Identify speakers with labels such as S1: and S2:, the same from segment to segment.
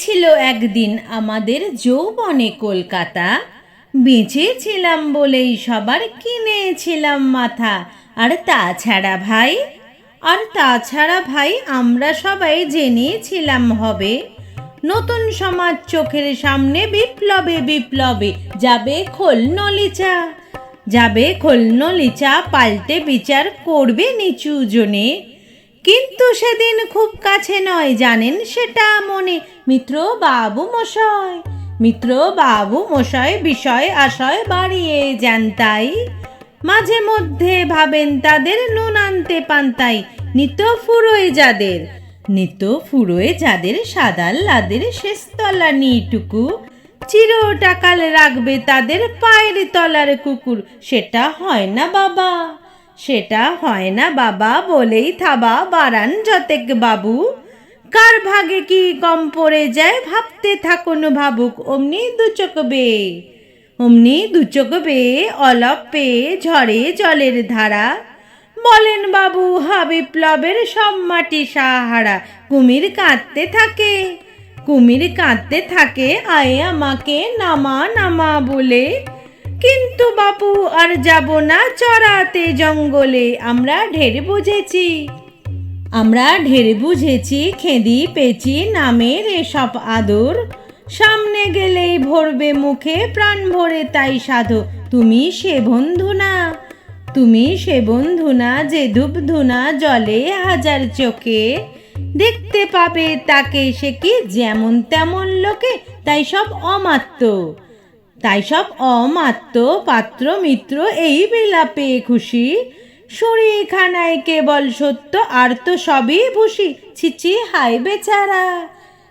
S1: ছিল একদিন আমাদের যৌবনে কলকাতা, বেঁচেছিলাম বলেই সবার কিনেছিলাম মাথা। আর তাছাড়া ভাই আমরা সবাই জেনেছিলাম হবে নতুন সমাজ চোখের সামনে বিপ্লবে বিপ্লবে যাবে খোলনলিচা পাল্টে বিচার করবে নিচু জনে। কিন্তু সেদিন খুব কাছে নয়, জানেন সেটা মনে। মিত্র বাবু মশাই বিষয় আশয় বাড়িয়ে যান তাই। মাঝে মধ্যে ভাবেন তাদের নুন আনতে পান্তাই। নিত ফুরোয় যাদের সাদাল লাদের শেষতলা নিটুকু, চিরটাকাল রাখবে তাদের পায়ের তলার কুকুর। সেটা হয় না বাবা বলেই থাবা বাড়ান যতেক বাবু। কার ভাগে কি কম পড়ে যায় ভাবতে থাকুন ভাবুক। অমনি দুচোখ বেয়ে অলপ পেয়ে ঝরে জলের ধারা। বলেন বাবু হা বিপ্লবের সব মাটি সাহারা। কুমির কাঁদতে থাকে আয়ে আমাকে নামা বলে। কিন্তু বাপু আর যাব না চড়াতে জঙ্গলে। আমরা ঢের বুঝেছি খেদি পেঁচি নামের এসব আদর। সামনে গেলেই ভরবে মুখে প্রাণ ভরে তাই সাধো। তুমি সে বন্ধু না যে ধূপ ধুনা জলে হাজার চোখে। দেখতে পাবে তাকে সে কি যেমন তেমন লোকে। তাই সব অমাত্য পাত্র মিত্র এই বিলাপে খুশি। শরীরখানায় কেবল সত্য আর তো সবই ভুসি।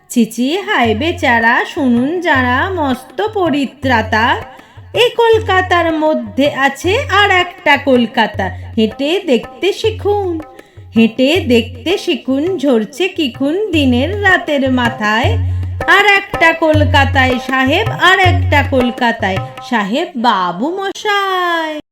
S1: ছিচি হায় বেচারা শুনুন যারা মস্ত পরিত্রাতা। এই কলকাতার মধ্যে আছে আর একটা কলকাতা। হেঁটে দেখতে শিখুন ঝরছে কিখুন দিনের রাতের মাথায়। আর একটা কলকাতায় সাহেব বাবু মশাই।